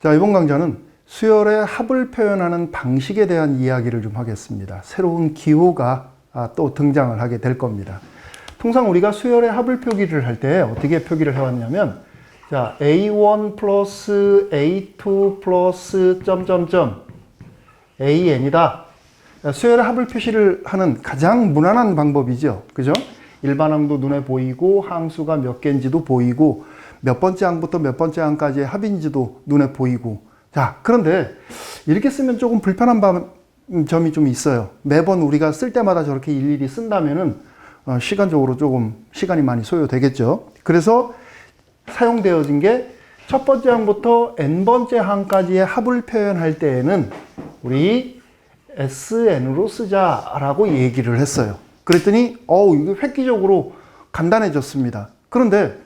자, 이번 강좌는 수열의 합을 표현하는 방식에 대한 이야기를 좀 하겠습니다. 새로운 기호가 또 등장을 하게 될 겁니다. 통상 우리가 수열의 합을 표기를 할 때 어떻게 표기를 해왔냐면, 자, A1 플러스 A2 플러스 점점점 AN이다. 수열의 합을 표시를 하는 가장 무난한 방법이죠. 그죠? 일반항도 눈에 보이고 항수가 몇 개인지도 보이고 몇 번째 항부터 몇 번째 항까지의 합인지도 눈에 보이고. 자, 그런데 이렇게 쓰면 조금 불편한 점이 좀 있어요. 매번 우리가 쓸 때마다 저렇게 일일이 쓴다면은 시간적으로 조금 시간이 많이 소요되겠죠. 그래서 사용되어진 게 첫 번째 항부터 n번째 항까지의 합을 표현할 때에는 우리 SN으로 쓰자라고 얘기를 했어요. 그랬더니 이게 획기적으로 간단해졌습니다. 그런데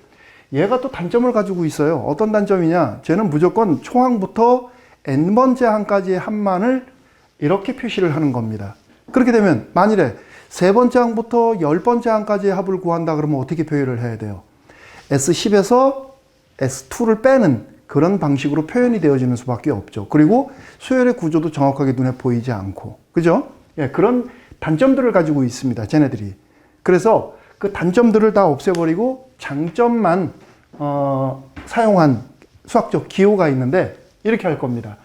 얘가 또 단점을 가지고 있어요. 어떤 단점이냐? 쟤는 무조건 초항부터 n번째 항까지의 합만을 이렇게 표시를 하는 겁니다. 그렇게 되면 만일에 세 번째 항부터 10번째 항까지의 합을 구한다 그러면 어떻게 표현을 해야 돼요? S10에서 S2를 빼는 그런 방식으로 표현이 되어지는 수밖에 없죠. 그리고 수열의 구조도 정확하게 눈에 보이지 않고. 그죠? 예, 그런 단점들을 가지고 있습니다. 쟤네들이. 그래서 그 단점들을 다 없애버리고 장점만 사용한 수학적 기호가 있는데 이렇게 할 겁니다.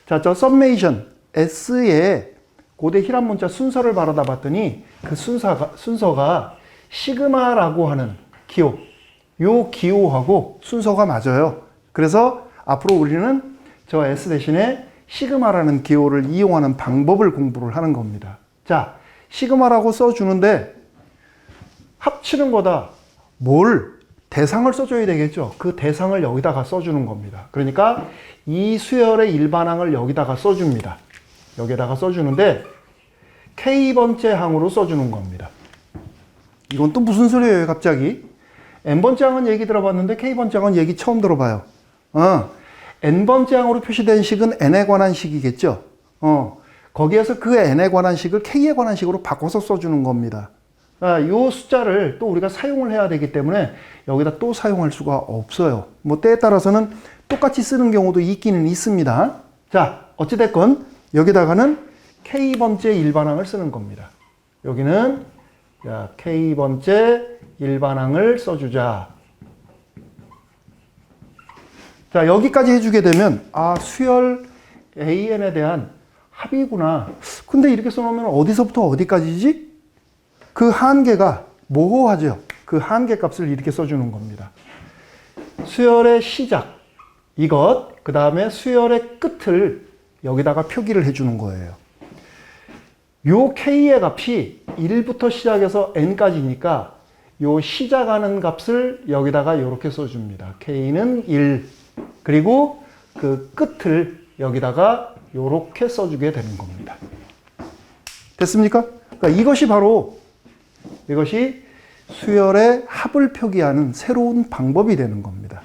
자, 저 서메이션 S에 고대 히람 문자 순서를 바라다 봤더니 그 순서가 시그마라고 하는 기호, 요 기호하고 순서가 맞아요. 그래서 앞으로 우리는 저 S 대신에 시그마라는 기호를 이용하는 방법을 공부를 하는 겁니다. 자, 시그마라고 써주는데 합치는 거다. 대상을 써줘야 되겠죠. 그 대상을 여기다가 써주는 겁니다. 그러니까 이 수열의 일반항을 여기다가 써줍니다. 여기다가 써주는데 K번째 항으로 써주는 겁니다. 이건 또 무슨 소리예요, 갑자기? N번째 항은 얘기 들어봤는데 K번째 항은 얘기 처음 들어봐요. N번째 항으로 표시된 식은 N에 관한 식이겠죠. 거기에서 그 N에 관한 식을 K에 관한 식으로 바꿔서 써주는 겁니다. 이 숫자를 또 우리가 사용을 해야 되기 때문에 여기다 또 사용할 수가 없어요. 때에 따라서는 똑같이 쓰는 경우도 있기는 있습니다. 자, 어찌됐건 여기다가는 K번째 일반항을 쓰는 겁니다. 여기는 K번째 일반항을 써주자. 자, 여기까지 해주게 되면 수열 AN에 대한 합이구나. 근데 이렇게 써놓으면 어디서부터 어디까지지? 그 한계가 모호하죠. 그 한계 값을 이렇게 써주는 겁니다. 수열의 시작, 이것, 그 다음에 수열의 끝을 여기다가 표기를 해주는 거예요. 요 K의 값이 1부터 시작해서 N까지니까 요 시작하는 값을 여기다가 이렇게 써줍니다. K는 1, 그리고 그 끝을 여기다가 이렇게 써주게 되는 겁니다. 됐습니까? 그러니까 이것이 수열의 합을 표기하는 새로운 방법이 되는 겁니다.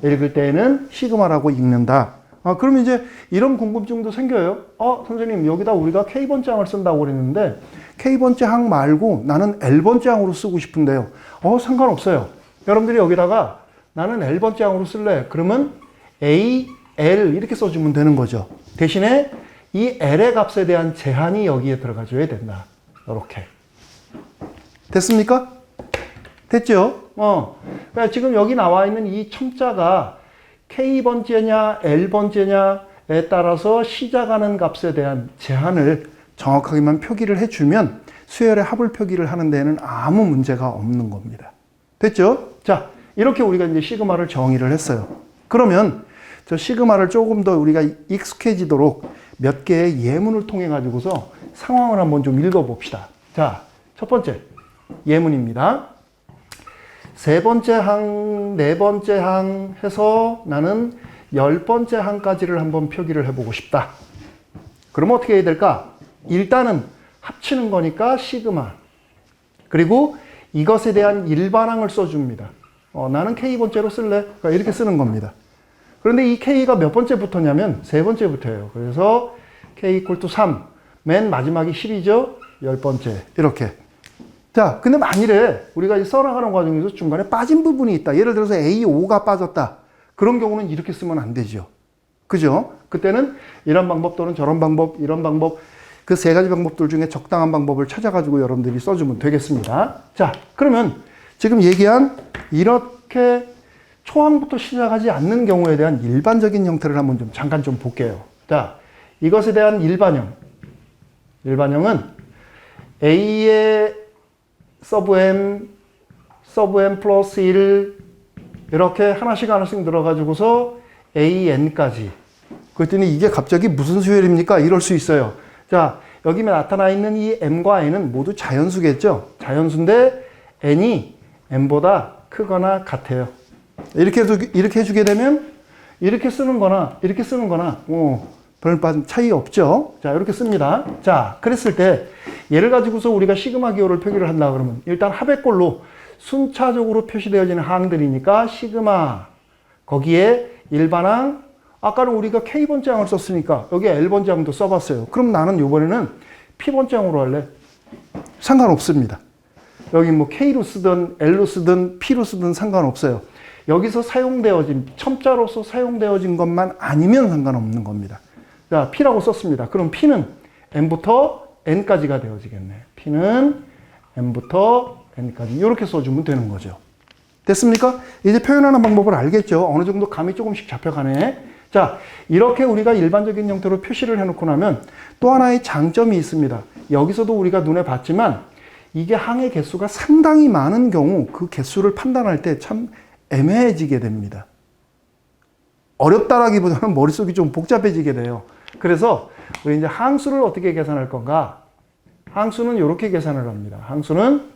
읽을 때에는 시그마라고 읽는다. 그럼 이제 이런 궁금증도 생겨요. 선생님, 여기다 우리가 K번째 항을 쓴다고 그랬는데 K번째 항 말고 나는 L번째 항으로 쓰고 싶은데요. 상관없어요. 여러분들이 여기다가 나는 L번째 항으로 쓸래. 그러면 A, L 이렇게 써주면 되는 거죠. 대신에 이 L의 값에 대한 제한이 여기에 들어가줘야 된다. 이렇게. 됐습니까? 됐죠? 그러니까 지금 여기 나와 있는 이 첨자가 K번째냐 L번째냐에 따라서 시작하는 값에 대한 제한을 정확하게만 표기를 해주면 수열의 합을 표기를 하는 데에는 아무 문제가 없는 겁니다. 됐죠? 자, 이렇게 우리가 이제 시그마를 정의를 했어요. 그러면 저 시그마를 조금 더 우리가 익숙해지도록 몇 개의 예문을 통해 가지고서 상황을 한번 좀 읽어봅시다. 자, 첫 번째 예문입니다. 세 번째 항, 네 번째 항 해서 나는 10번째 항까지를 한번 표기를 해보고 싶다. 그러면 어떻게 해야 될까? 일단은 합치는 거니까 시그마. 그리고 이것에 대한 일반항을 써줍니다. 나는 K번째로 쓸래? 그러니까 이렇게 쓰는 겁니다. 그런데 이 K가 몇 번째부터냐면 세 번째부터예요. 그래서 K = 3. 맨 마지막이 10이죠? 10번째. 이렇게. 자, 근데 만일에 우리가 써나가는 과정에서 중간에 빠진 부분이 있다. 예를 들어서 A5가 빠졌다. 그런 경우는 이렇게 쓰면 안 되죠. 그죠? 그때는 이런 방법 또는 저런 방법, 이런 방법, 그 세 가지 방법들 중에 적당한 방법을 찾아가지고 여러분들이 써주면 되겠습니다. 자, 그러면 지금 얘기한 이렇게 초항부터 시작하지 않는 경우에 대한 일반적인 형태를 한번 좀 잠깐 좀 볼게요. 자, 이것에 대한 일반형. 일반형은 A의 서브 M 플러스 1 이렇게 하나씩 들어가지고서 AN까지. 그랬더니 이게 갑자기 무슨 수열입니까? 이럴 수 있어요. 자, 여기 나타나 있는 이 M과 N은 모두 자연수겠죠? 자연수인데 N이 M보다 크거나 같아요. 이렇게 해주게 되면 이렇게 쓰는 거나 이렇게 쓰는 거나 별 차이 없죠? 자, 이렇게 씁니다. 자, 그랬을 때 얘를 가지고서 우리가 시그마 기호를 표기를 한다 그러면 일단 합의꼴로 순차적으로 표시되어지는 항들이니까 시그마 거기에 일반항 아까는 우리가 K번째 항을 썼으니까 여기 L번째 항도 써봤어요. 그럼 나는 이번에는 P번째 항으로 할래? 상관없습니다. 여기 뭐 K로 쓰든 L로 쓰든 P로 쓰든 상관없어요. 여기서 사용되어진 첨자로서 사용되어진 것만 아니면 상관없는 겁니다. 자, P라고 썼습니다. 그럼 P는 M부터 N까지가 되어지겠네. P는 M부터 N까지 이렇게 써주면 되는 거죠. 됐습니까? 이제 표현하는 방법을 알겠죠? 어느 정도 감이 조금씩 잡혀가네. 자, 이렇게 우리가 일반적인 형태로 표시를 해놓고 나면 또 하나의 장점이 있습니다. 여기서도 우리가 눈에 봤지만 이게 항의 개수가 상당히 많은 경우 그 개수를 판단할 때 참 애매해지게 됩니다. 어렵다라기보다는 머릿속이 좀 복잡해지게 돼요. 그래서 우리 이제 항수를 어떻게 계산할 건가? 항수는 이렇게 계산을 합니다. 항수는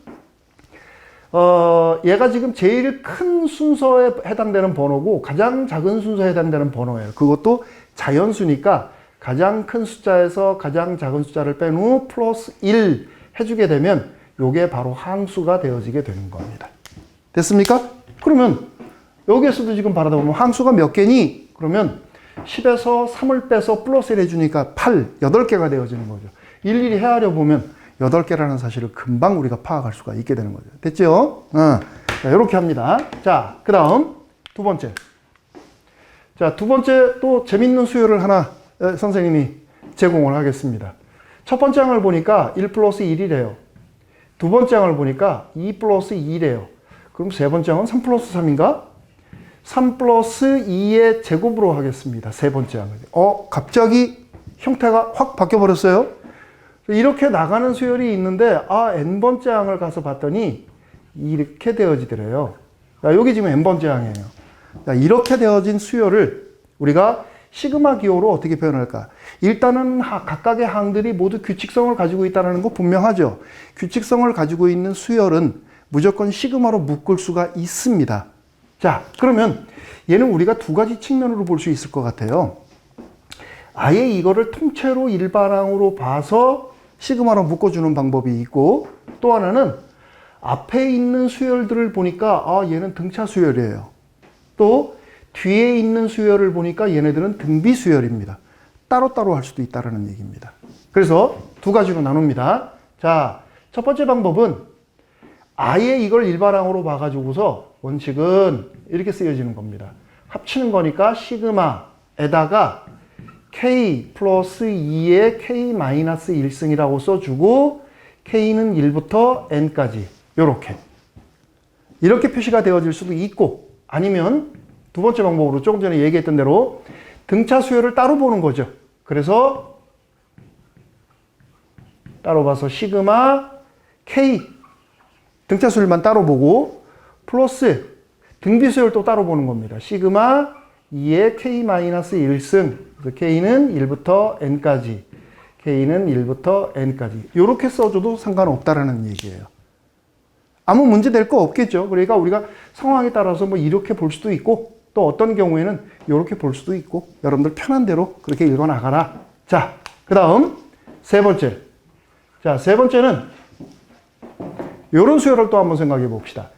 얘가 지금 제일 큰 순서에 해당되는 번호고 가장 작은 순서에 해당되는 번호예요. 그것도 자연수니까 가장 큰 숫자에서 가장 작은 숫자를 뺀 후 플러스 1 해주게 되면 이게 바로 항수가 되어지게 되는 겁니다. 됐습니까? 그러면 여기에서도 지금 바라다 보면 항수가 몇 개니? 그러면 10에서 3을 빼서 플러스 1 해주니까 8개가 되어지는 거죠. 일일이 헤아려 보면 8개라는 사실을 금방 우리가 파악할 수가 있게 되는 거죠. 됐죠? 자, 이렇게 합니다. 자, 그 다음 두 번째. 자, 두 번째 또 재밌는 수요를 하나 선생님이 제공을 하겠습니다. 첫 번째 항을 보니까 1 플러스 1이래요. 두 번째 항을 보니까 2 플러스 2래요. 그럼 세 번째 항은 3 플러스 3인가? 3 플러스 2의 제곱으로 하겠습니다. 세 번째 항을. 갑자기 형태가 확 바뀌어버렸어요. 이렇게 나가는 수열이 있는데 n번째 항을 가서 봤더니 이렇게 되어지더래요. 여기 지금 n번째 항이에요. 이렇게 되어진 수열을 우리가 시그마 기호로 어떻게 표현할까? 일단은 각각의 항들이 모두 규칙성을 가지고 있다는 거 분명하죠. 규칙성을 가지고 있는 수열은 무조건 시그마로 묶을 수가 있습니다. 자, 그러면 얘는 우리가 두 가지 측면으로 볼 수 있을 것 같아요. 아예 이거를 통째로 일반항으로 봐서 시그마로 묶어주는 방법이 있고, 또 하나는 앞에 있는 수열들을 보니까 얘는 등차 수열이에요. 또 뒤에 있는 수열을 보니까 얘네들은 등비 수열입니다. 따로따로 할 수도 있다는 얘기입니다. 그래서 두 가지로 나눕니다. 자, 첫 번째 방법은 아예 이걸 일반항으로 봐가지고서 원칙은 이렇게 쓰여지는 겁니다. 합치는 거니까 시그마에다가 K 플러스 2의 K 마이너스 1승이라고 써주고 K는 1부터 N까지 이렇게 표시가 되어질 수도 있고, 아니면 두 번째 방법으로 조금 전에 얘기했던 대로 등차 수열을 따로 보는 거죠. 그래서 따로 봐서 시그마 K 등차 수열만 따로 보고 플러스 등비 수열도 따로 보는 겁니다. 시그마 2의 K 마이너스 1승, 그래서 K는 1부터 N까지, K는 1부터 N까지 이렇게 써줘도 상관없다라는 얘기예요. 아무 문제 될 거 없겠죠. 그러니까 우리가 상황에 따라서 뭐 이렇게 볼 수도 있고, 또 어떤 경우에는 이렇게 볼 수도 있고, 여러분들 편한 대로 그렇게 읽어 나가라. 자, 그 다음 세 번째. 자, 세 번째는 이런 수열을 또 한번 생각해 봅시다.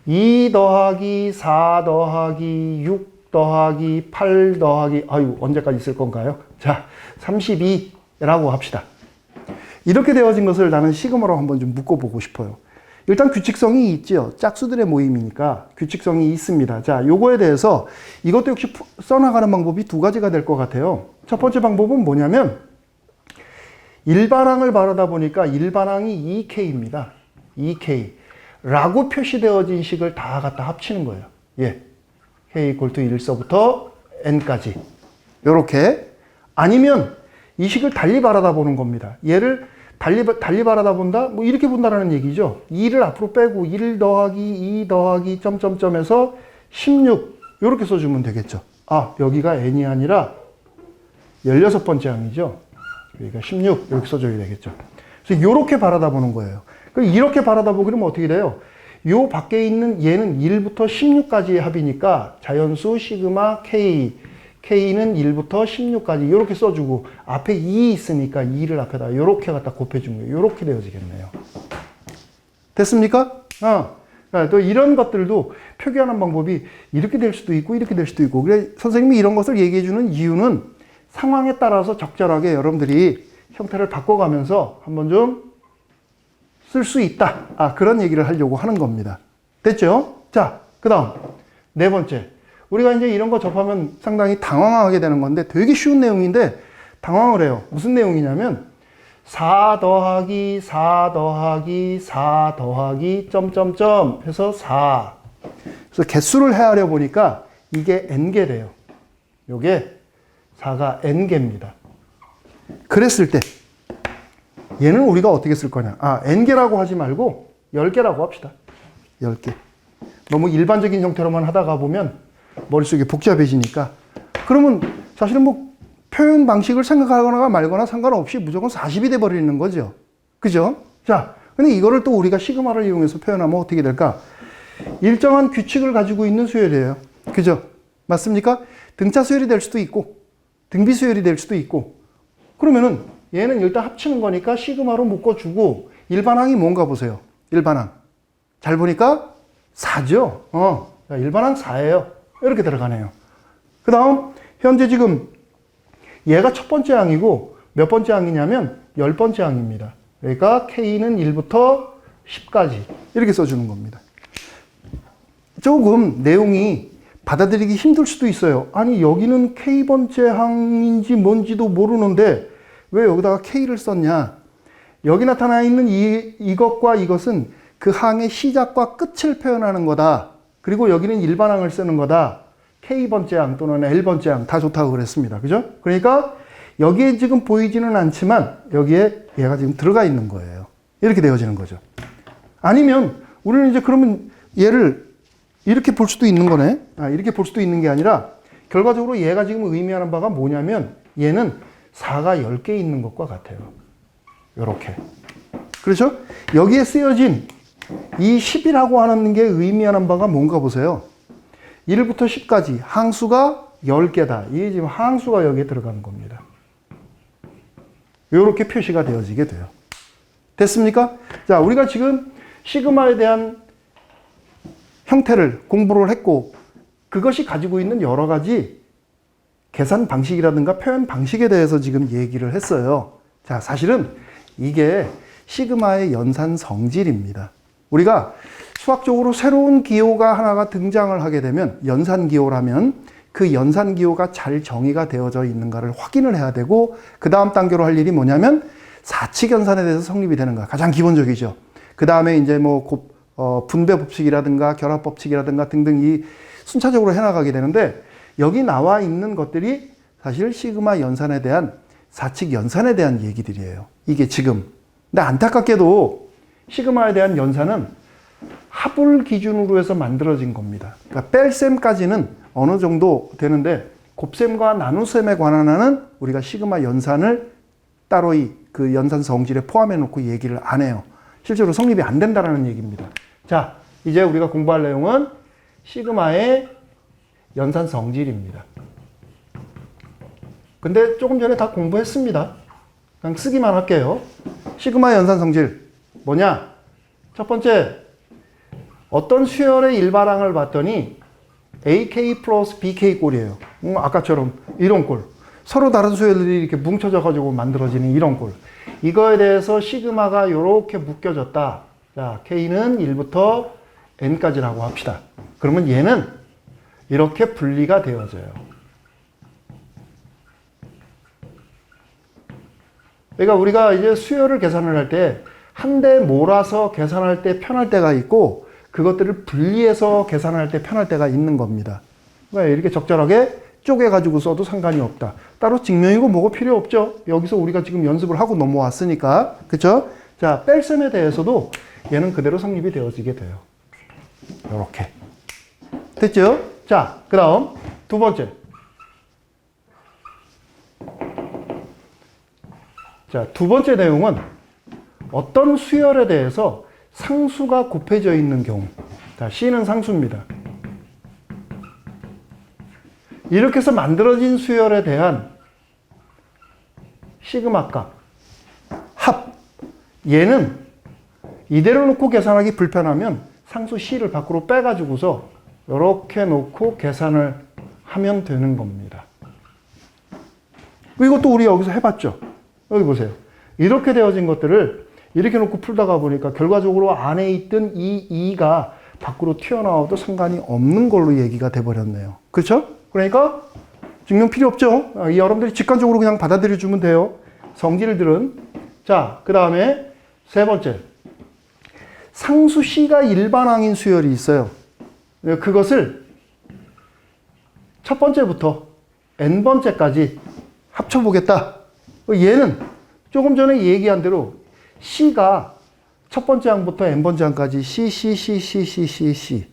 2 더하기 4 더하기 6 더하기 8 더하기 언제까지 쓸 건가요? 자, 32라고 합시다. 이렇게 되어진 것을 나는 시그마로 한번 좀 묶어보고 싶어요. 일단 규칙성이 있죠. 짝수들의 모임이니까 규칙성이 있습니다. 자, 요거에 대해서 이것도 역시 써나가는 방법이 두 가지가 될 것 같아요. 첫 번째 방법은 뭐냐면 일반항을 바라다 보니까 일반항이 2K입니다. 2K 라고 표시되어진 식을 다 갖다 합치는 거예요. 예. K = 1서부터 N까지 요렇게. 아니면 이 식을 달리 바라다 보는 겁니다. 얘를 달리 바라다 본다? 뭐 이렇게 본다라는 얘기죠. 2를 앞으로 빼고 1 더하기 2 더하기 점점점에서 16 이렇게 써주면 되겠죠. 아, 여기가 n이 아니라 16번째 항이죠. 여기가 16 이렇게 써줘야 되겠죠. 그래서 이렇게 바라다 보는 거예요. 이렇게 바라다 보기면 어떻게 돼요? 요 밖에 있는 얘는 1부터 16까지의 합이니까 자연수 시그마 K K는 1부터 16까지 이렇게 써주고 앞에 2 있으니까 2를 앞에다 이렇게 갖다 곱해주면 이렇게 되어지겠네요. 됐습니까? 또 이런 것들도 표기하는 방법이 이렇게 될 수도 있고 이렇게 될 수도 있고. 그래 선생님이 이런 것을 얘기해주는 이유는 상황에 따라서 적절하게 여러분들이 형태를 바꿔가면서 한번 좀 쓸 수 있다. 그런 얘기를 하려고 하는 겁니다. 됐죠? 자, 그 다음 네 번째. 우리가 이제 이런 거 접하면 상당히 당황하게 되는 건데 되게 쉬운 내용인데 당황을 해요. 무슨 내용이냐면 4 더하기 4 더하기 4 더하기 점점점 해서 4. 그래서 개수를 헤아려 보니까 이게 n개 돼요. 요게 4가 n개입니다. 그랬을 때 얘는 우리가 어떻게 쓸 거냐. n개라고 하지 말고 10개라고 합시다. 10개. 너무 일반적인 형태로만 하다가 보면 머릿속이 복잡해지니까. 그러면 사실은 뭐 표현 방식을 생각하거나 말거나 상관없이 무조건 40이 돼버리는 거죠. 그죠? 자, 근데 이거를 또 우리가 시그마를 이용해서 표현하면 어떻게 될까? 일정한 규칙을 가지고 있는 수열이에요. 그죠? 맞습니까? 등차 수열이 될 수도 있고, 등비 수열이 될 수도 있고, 그러면은 얘는 일단 합치는 거니까 시그마로 묶어주고, 일반항이 뭔가 보세요. 일반항. 잘 보니까 4죠? 일반항 4예요. 이렇게 들어가네요. 그 다음, 현재 지금 얘가 첫 번째 항이고 몇 번째 항이냐면 10번째 항입니다. 그러니까 K는 1부터 10까지 이렇게 써주는 겁니다. 조금 내용이 받아들이기 힘들 수도 있어요. 아니, 여기는 K번째 항인지 뭔지도 모르는데 왜 여기다가 K를 썼냐? 여기 나타나 있는 이것과 이것은 그 항의 시작과 끝을 표현하는 거다. 그리고 여기는 일반항을 쓰는 거다. K번째 항 또는 L번째 항 다 좋다고 그랬습니다. 그죠? 그러니까 여기에 지금 보이지는 않지만 여기에 얘가 지금 들어가 있는 거예요. 이렇게 되어지는 거죠. 아니면 우리는 이제 그러면 얘를 이렇게 볼 수도 있는 거네. 이렇게 볼 수도 있는 게 아니라 결과적으로 얘가 지금 의미하는 바가 뭐냐면 얘는 4가 10개 있는 것과 같아요. 요렇게. 그렇죠? 여기에 쓰여진 이 10이라고 하는 게 의미하는 바가 뭔가 보세요. 1부터 10까지 항수가 10개다. 이게 지금 항수가 여기에 들어가는 겁니다. 이렇게 표시가 되어지게 돼요. 됐습니까? 자, 우리가 지금 시그마에 대한 형태를 공부를 했고 그것이 가지고 있는 여러 가지 계산 방식이라든가 표현 방식에 대해서 지금 얘기를 했어요. 자, 사실은 이게 시그마의 연산 성질입니다. 우리가 수학적으로 새로운 기호가 하나가 등장을 하게 되면 연산 기호라면 그 연산 기호가 잘 정의가 되어져 있는가를 확인을 해야 되고 그 다음 단계로 할 일이 뭐냐면 사칙 연산에 대해서 성립이 되는가. 가장 기본적이죠. 그 다음에 이제 뭐 분배 법칙이라든가 결합 법칙이라든가 등등 이 순차적으로 해나가게 되는데 여기 나와 있는 것들이 사실 시그마 연산에 대한 사칙 연산에 대한 얘기들이에요. 이게 지금. 근데 안타깝게도 시그마에 대한 연산은 합을 기준으로 해서 만들어진 겁니다. 그러니까 뺄셈까지는 어느 정도 되는데 곱셈과 나눗셈에 관한 한은 우리가 시그마 연산을 따로 그 연산 성질에 포함해 놓고 얘기를 안 해요. 실제로 성립이 안 된다는 얘기입니다. 자, 이제 우리가 공부할 내용은 시그마의 연산 성질입니다. 근데 조금 전에 다 공부했습니다. 그냥 쓰기만 할게요. 시그마 연산 성질 뭐냐? 첫 번째, 어떤 수열의 일반항을 봤더니 AK 플러스 BK 꼴이에요. 아까처럼 이런 꼴. 서로 다른 수열들이 이렇게 뭉쳐져 가지고 만들어지는 이런 꼴. 이거에 대해서 시그마가 이렇게 묶여졌다 자, K는 1부터 N까지라고 합시다. 그러면 얘는 이렇게 분리가 되어져요. 그러니까 우리가 이제 수열을 계산을 할 때 한 대 몰아서 계산할 때 편할 때가 있고 그것들을 분리해서 계산할 때 편할 때가 있는 겁니다. 그러니까 이렇게 적절하게 쪼개가지고 써도 상관이 없다. 따로 증명이고 뭐고 필요 없죠. 여기서 우리가 지금 연습을 하고 넘어왔으니까. 그쵸? 자, 뺄셈에 대해서도 얘는 그대로 성립이 되어지게 돼요. 이렇게. 됐죠? 자, 그 다음 두 번째. 자, 두 번째 내용은 어떤 수열에 대해서 상수가 곱해져 있는 경우. 자, C는 상수입니다. 이렇게 해서 만들어진 수열에 대한 시그마 값, 합. 얘는 이대로 놓고 계산하기 불편하면 상수 C를 밖으로 빼가지고서 이렇게 놓고 계산을 하면 되는 겁니다. 이것도 우리 여기서 해봤죠? 여기 보세요. 이렇게 되어진 것들을 이렇게 놓고 풀다가 보니까 결과적으로 안에 있던 이 2가 밖으로 튀어나와도 상관이 없는 걸로 얘기가 돼버렸네요. 그렇죠? 그러니까 증명 필요 없죠? 여러분들이 직관적으로 그냥 받아들여주면 돼요. 성질들은. 자, 그 다음에 세 번째. 상수 C가 일반항인 수열이 있어요. 그것을 첫 번째부터 n번째까지 합쳐보겠다. 얘는 조금 전에 얘기한 대로 C가 첫 번째 항부터 n번째 항까지 C.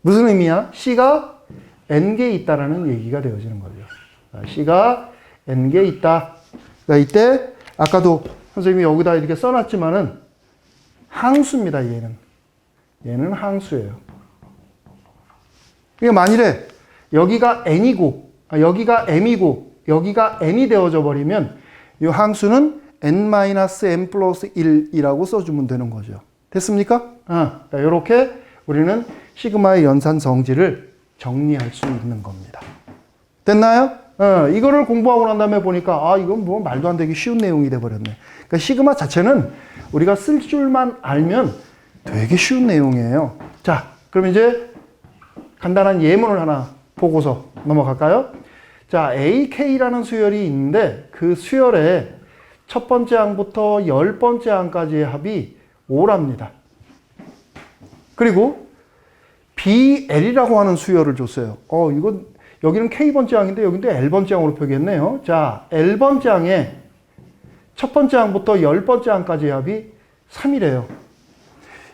무슨 의미야? C가 n개 있다라는 얘기가 되어지는 거죠. C가 n개 있다. 그러니까 이때 아까도 선생님이 여기다 이렇게 써놨지만은 항수입니다. 얘는 항수예요. 그러니까 만일에 여기가 n이고 여기가 m이고 여기가 n이 되어져 버리면 이 항수는 n-m 플러스 1이라고 써주면 되는 거죠. 됐습니까? 이렇게 우리는 시그마의 연산 성질을 정리할 수 있는 겁니다. 됐나요? 이거를 공부하고 난 다음에 보니까 이건 뭐 말도 안 되게 쉬운 내용이 돼버렸네. 그러니까 시그마 자체는 우리가 쓸 줄만 알면 되게 쉬운 내용이에요. 자, 그럼 이제 간단한 예문을 하나 보고서 넘어갈까요? 자, AK라는 수열이 있는데 그 수열에 첫 번째 항부터 10번째 항까지의 합이 5랍니다. 그리고 BL이라고 하는 수열을 줬어요. 이건 여기는 K번째 항인데 여기는 L번째 항으로 표기했네요. 자, L번째 항에 첫 번째 항부터 10번째 항까지의 합이 3이래요.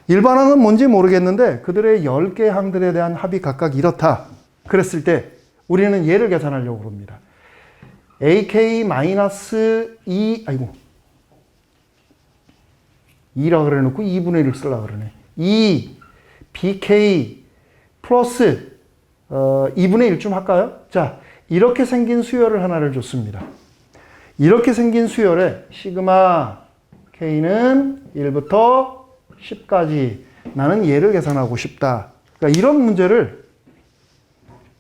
일반항은 뭔지 모르겠는데 그들의 10개 항들에 대한 합이 각각 이렇다. 그랬을 때 우리는 얘를 계산하려고 합니다. AK-2, 2라 그래 놓고 2분의 1을 쓰려고 그러네. 2, BK 플러스 2분의 1쯤 할까요? 자, 이렇게 생긴 수열을 하나를 줬습니다. 이렇게 생긴 수열에 시그마 K는 1부터 10까지 나는 얘를 계산하고 싶다. 그러니까 이런 문제를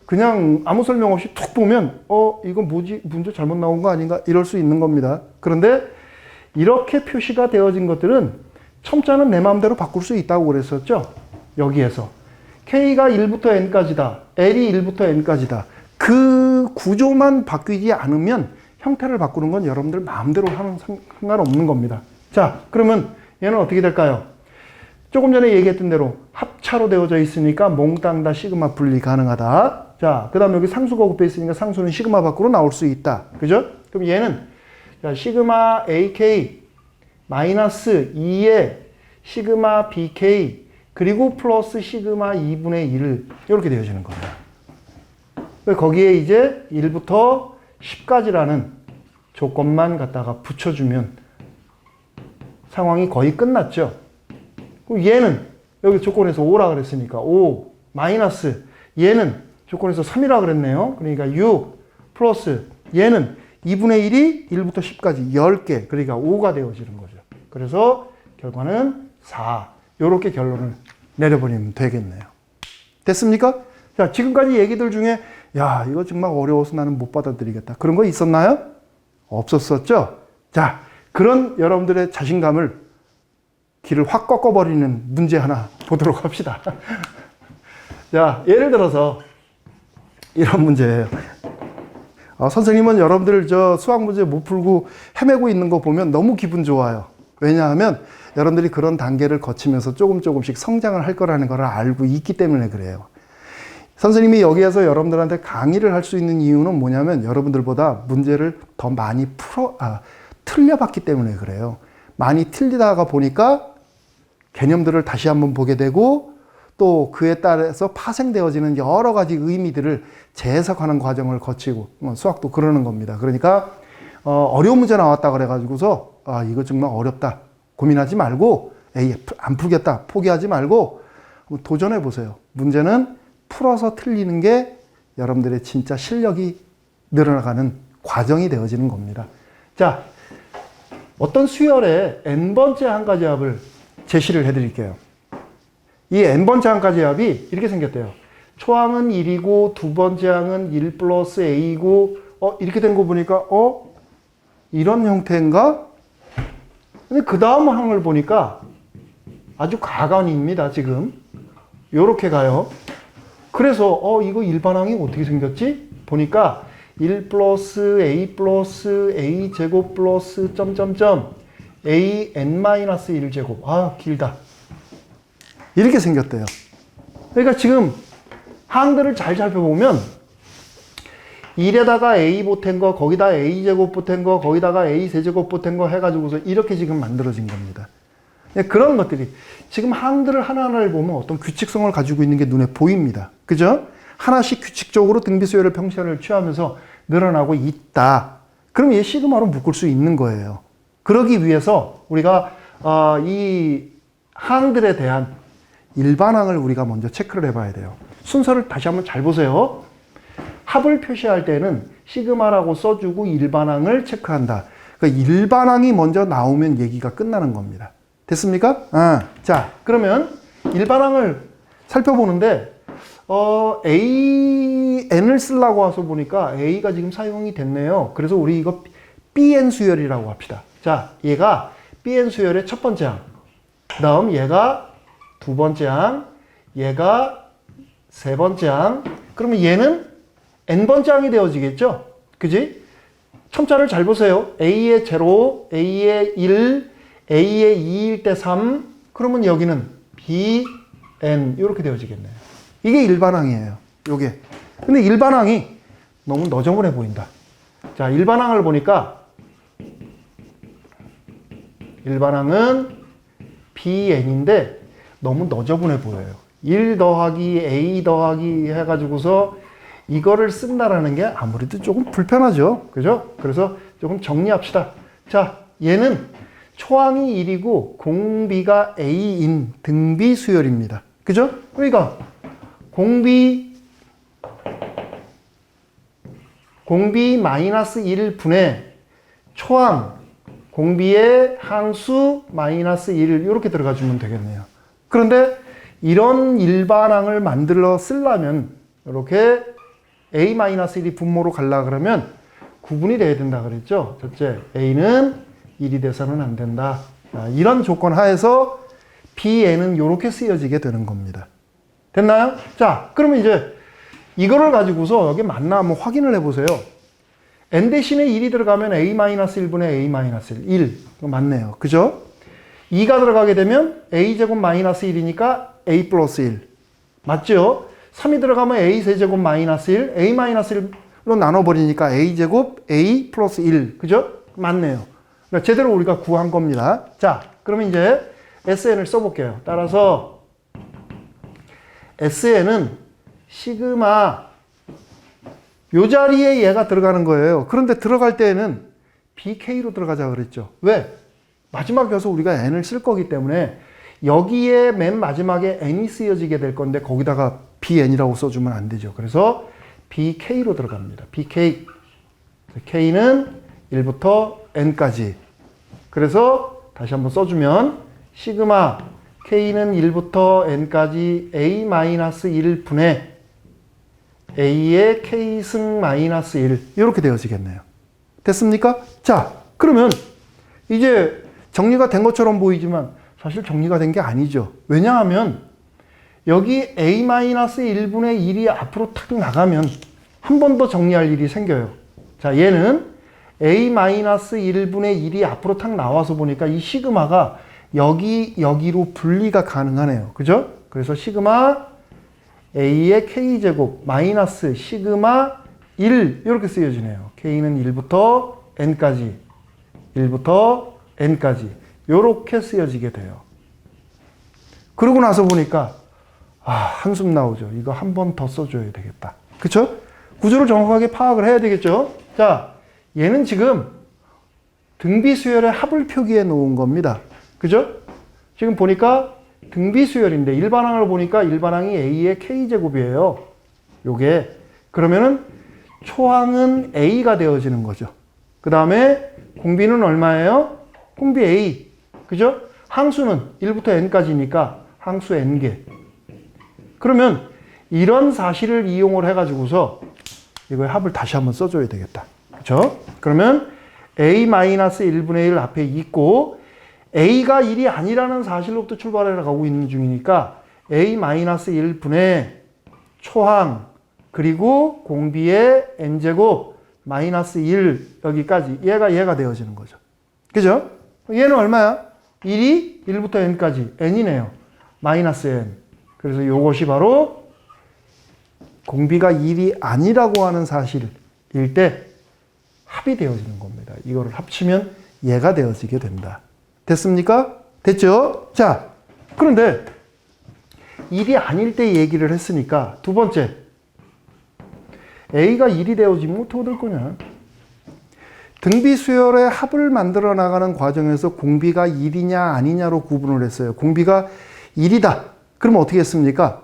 그냥 아무 설명 없이 툭 보면 이건 뭐지? 문제 잘못 나온 거 아닌가? 이럴 수 있는 겁니다. 그런데 이렇게 표시가 되어진 것들은 첨자는 내 마음대로 바꿀 수 있다고 그랬었죠? 여기에서 K가 1부터 N까지다. L이 1부터 N까지다. 그 구조만 바뀌지 않으면 형태를 바꾸는 건 여러분들 마음대로 하는 상관없는 겁니다. 자, 그러면 얘는 어떻게 될까요? 조금 전에 얘기했던 대로 합차로 되어져 있으니까 몽땅 다 시그마 분리 가능하다. 자, 그 다음 여기 상수가 곱해 있으니까 상수는 시그마 밖으로 나올 수 있다. 그죠? 그럼 얘는 자, 시그마 AK 마이너스 2에 시그마 BK 그리고 플러스 시그마 2분의 1을 이렇게 되어지는 겁니다. 거기에 이제 1부터 10까지라는 조건만 갖다가 붙여주면 상황이 거의 끝났죠. 그럼 얘는 여기 조건에서 5라 그랬으니까 5 마이너스 얘는 조건에서 3이라 그랬네요. 그러니까 6 플러스 얘는 2분의 1이 1부터 10까지 10개 그러니까 5가 되어지는 거죠. 그래서 결과는 4 이렇게 결론을 내려버리면 되겠네요. 됐습니까? 자, 지금까지 얘기들 중에 야, 이거 정말 어려워서 나는 못 받아들이겠다. 그런 거 있었나요? 없었었죠? 자, 그런 여러분들의 자신감을 길을 확 꺾어버리는 문제 하나 보도록 합시다. 자, 예를 들어서 이런 문제예요. 선생님은 여러분들 저 수학 문제 못 풀고 헤매고 있는 거 보면 너무 기분 좋아요. 왜냐하면 여러분들이 그런 단계를 거치면서 조금씩 성장을 할 거라는 걸 알고 있기 때문에 그래요. 선생님이 여기에서 여러분들한테 강의를 할 수 있는 이유는 뭐냐면 여러분들보다 문제를 더 많이 틀려봤기 때문에 그래요. 많이 틀리다가 보니까 개념들을 다시 한번 보게 되고 또 그에 따라서 파생되어지는 여러 가지 의미들을 재해석하는 과정을 거치고 수학도 그러는 겁니다. 그러니까 어려운 문제 나왔다 그래가지고서 이거 정말 어렵다 고민하지 말고 에이 안 풀겠다 포기하지 말고 도전해 보세요. 문제는 풀어서 틀리는 게 여러분들의 진짜 실력이 늘어나가는 과정이 되어지는 겁니다. 자, 어떤 수열의 n번째 한 가지 합을 제시를 해드릴게요. 이 n번째 한 가지 합이 이렇게 생겼대요. 초항은 1이고 두 번째 항은 1 플러스 a이고 이렇게 된 거 보니까 이런 형태인가? 근데 그 다음 항을 보니까 아주 가관입니다. 지금 요렇게 가요. 그래서 이거 일반항이 어떻게 생겼지? 보니까 1 플러스 a 제곱 플러스 점점점 a n-1 제곱. 길다. 이렇게 생겼대요. 그러니까 지금 항들을 잘 살펴보면 1에다가 a 보탠 거, 거기다 a 제곱 보탠 거, 거기다가 a 세제곱 보탠 거 해가지고서 이렇게 지금 만들어진 겁니다. 그런 것들이 지금 항들을 하나하나를 보면 어떤 규칙성을 가지고 있는 게 눈에 보입니다. 그죠? 하나씩 규칙적으로 등비수열의 평면을 취하면서 늘어나고 있다. 그럼 얘 시그마로 묶을 수 있는 거예요. 그러기 위해서 우리가 이 항들에 대한 일반항을 우리가 먼저 체크를 해봐야 돼요. 순서를 다시 한번 잘 보세요. 합을 표시할 때는 시그마라고 써주고 일반항을 체크한다. 그러니까 일반항이 먼저 나오면 얘기가 끝나는 겁니다. 됐습니까? 자, 그러면 일반항을 살펴보는데 n을 쓰려고 와서 보니까 a가 지금 사용이 됐네요. 그래서 우리 이거 bn 수열이라고 합시다. 자, 얘가 bn 수열의 첫 번째 항, 그 다음 얘가 두 번째 항, 얘가 세 번째 항. 그러면 얘는 n번째 항이 되어지겠죠? 그지? 첨자를 잘 보세요. a의 0, a의 1, a의 2일 때 3. 그러면 여기는 bn 이렇게 되어지겠네요. 이게 일반항이에요. 요게. 근데 일반항이 너무 너저분해 보인다. 자, 일반항을 보니까 일반항은 bn인데 너무 너저분해 보여요. 1 더하기 a 더하기 해가지고서 이거를 쓴다라는 게 아무래도 조금 불편하죠. 그죠? 그래서 조금 정리합시다. 자, 얘는 초항이 1이고 공비가 a인 등비 수열입니다. 그죠? 그러니까 공비 마이너스 1 분의 초항 공비의 항수 마이너스 1 이렇게 들어가 주면 되겠네요. 그런데 이런 일반항을 만들어 쓰려면 이렇게 a-1이 분모로 가려고 그러면 구분이 돼야 된다 그랬죠. 첫째, a는 1이 돼서는 안 된다. 이런 조건 하에서 bn은 이렇게 쓰여지게 되는 겁니다. 됐나요? 자, 그러면 이제 이거를 가지고서 여기 맞나 한번 확인을 해보세요. n 대신에 1이 들어가면 a-1분의 a-1. 1. 이거 맞네요. 그죠? 2가 들어가게 되면 a제곱 마이너스 1이니까 a 플러스 1. 맞죠? 3이 들어가면 a 세제곱 마이너스 1, a 마이너스 1로 나눠버리니까 a제곱 a 플러스 1. 그죠? 맞네요. 그러니까 제대로 우리가 구한 겁니다. 자, 그러면 이제 SN을 써볼게요. 따라서 SN은 시그마 요 자리에 얘가 들어가는 거예요. 그런데 들어갈 때에는 BK로 들어가자 그랬죠. 왜? 마지막에 가서 우리가 N을 쓸 거기 때문에 여기에 맨 마지막에 N이 쓰여지게 될 건데 거기다가 BN이라고 써주면 안 되죠. 그래서 BK로 들어갑니다. BK. K는 1부터 N까지. 그래서 다시 한번 써주면 시그마 K는 1부터 N까지 A-1 분의 A의 K승 마이너스 1 이렇게 되어지겠네요. 됐습니까? 자, 그러면 이제 정리가 된 것처럼 보이지만 사실 정리가 된 게 아니죠. 왜냐하면 여기 a-1분의 1이 앞으로 탁 나가면 한 번 더 정리할 일이 생겨요. 자, 얘는 a-1분의 1이 앞으로 탁 나와서 보니까 이 시그마가 여기로 분리가 가능하네요. 그죠? 그래서 시그마 a의 k제곱 마이너스 시그마 1 이렇게 쓰여지네요. k는 1부터 n까지 1부터 n까지 이렇게 쓰여지게 돼요. 그러고 나서 보니까 한숨 나오죠. 이거 한 번 더 써줘야 되겠다. 그쵸? 구조를 정확하게 파악을 해야 되겠죠? 자, 얘는 지금 등비수열의 합을 표기해 놓은 겁니다. 그죠? 지금 보니까 등비수열인데 일반항을 보니까 일반항이 a의 k제곱이에요. 요게. 그러면은 초항은 a가 되어지는 거죠. 그 다음에 공비는 얼마예요? 공비 a. 그죠? 항수는 1부터 n까지니까 항수 n개. 그러면 이런 사실을 이용을 해가지고서 이거의 합을 다시 한번 써줘야 되겠다. 그쵸? 그러면 a-1분의 1 앞에 있고 a가 1이 아니라는 사실로부터 출발해 가고 있는 중이니까 a-1분의 초항 그리고 공비의 n제곱 마이너스 1 여기까지 얘가 되어지는 거죠. 그죠? 얘는 얼마야? 1이 1부터 n까지 n이네요. 마이너스 n. 그래서 이것이 바로 공비가 1이 아니라고 하는 사실일 때 합이 되어지는 겁니다. 이거를 합치면 얘가 되어지게 된다. 됐습니까? 됐죠? 자, 그런데 1이 아닐 때 얘기를 했으니까 두 번째 A가 1이 되어지면 어떻게 될 거냐? 등비수열의 합을 만들어 나가는 과정에서 공비가 1이냐 아니냐로 구분을 했어요. 공비가 1이다. 그러면 어떻게 했습니까?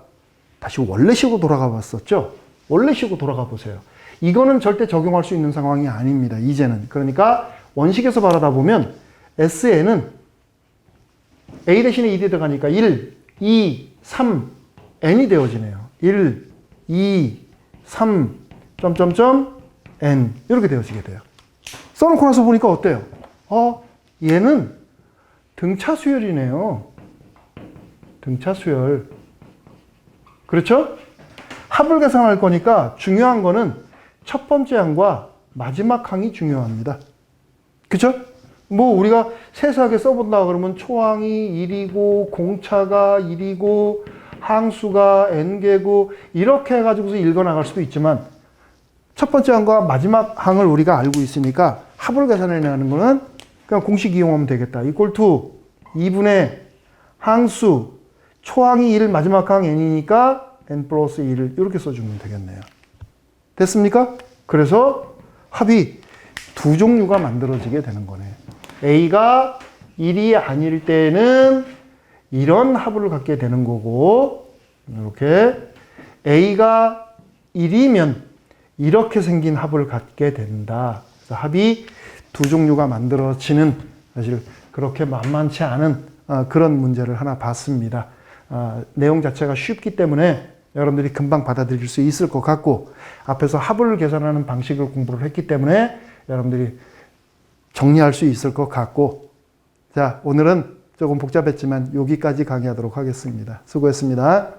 다시 원래식으로 돌아가 봤었죠? 원래식으로 돌아가 보세요. 이거는 절대 적용할 수 있는 상황이 아닙니다. 이제는. 그러니까 원식에서 바라다 보면 SN은 A 대신에 1이 들어가니까 1, 2, 3, N이 되어지네요. 1, 2, 3, N 이렇게 되어지게 돼요. 써놓고 나서 보니까 어때요? 얘는 등차 수열이네요. 등차 수열. 그렇죠? 합을 계산할 거니까 중요한 거는 첫 번째 항과 마지막 항이 중요합니다. 그쵸? 뭐 우리가 세세하게 써본다 그러면 초항이 1이고 공차가 1이고 항수가 n개고 이렇게 해가지고서 읽어나갈 수도 있지만 첫 번째 항과 마지막 항을 우리가 알고 있으니까 합을 계산해내는 거는 그냥 공식 이용하면 되겠다. equal to 2분의 항수 초항이 1 마지막 항 n이니까 n 플러스 1을 이렇게 써주면 되겠네요. 됐습니까? 그래서 합이 두 종류가 만들어지게 되는 거네요. A가 1이 아닐 때는 이런 합을 갖게 되는 거고 이렇게 A가 1이면 이렇게 생긴 합을 갖게 된다. 그래서 합이 두 종류가 만들어지는 사실 그렇게 만만치 않은 그런 문제를 하나 봤습니다. 내용 자체가 쉽기 때문에 여러분들이 금방 받아들일 수 있을 것 같고 앞에서 합을 계산하는 방식을 공부를 했기 때문에 여러분들이 정리할 수 있을 것 같고 자, 오늘은 조금 복잡했지만 여기까지 강의하도록 하겠습니다. 수고했습니다.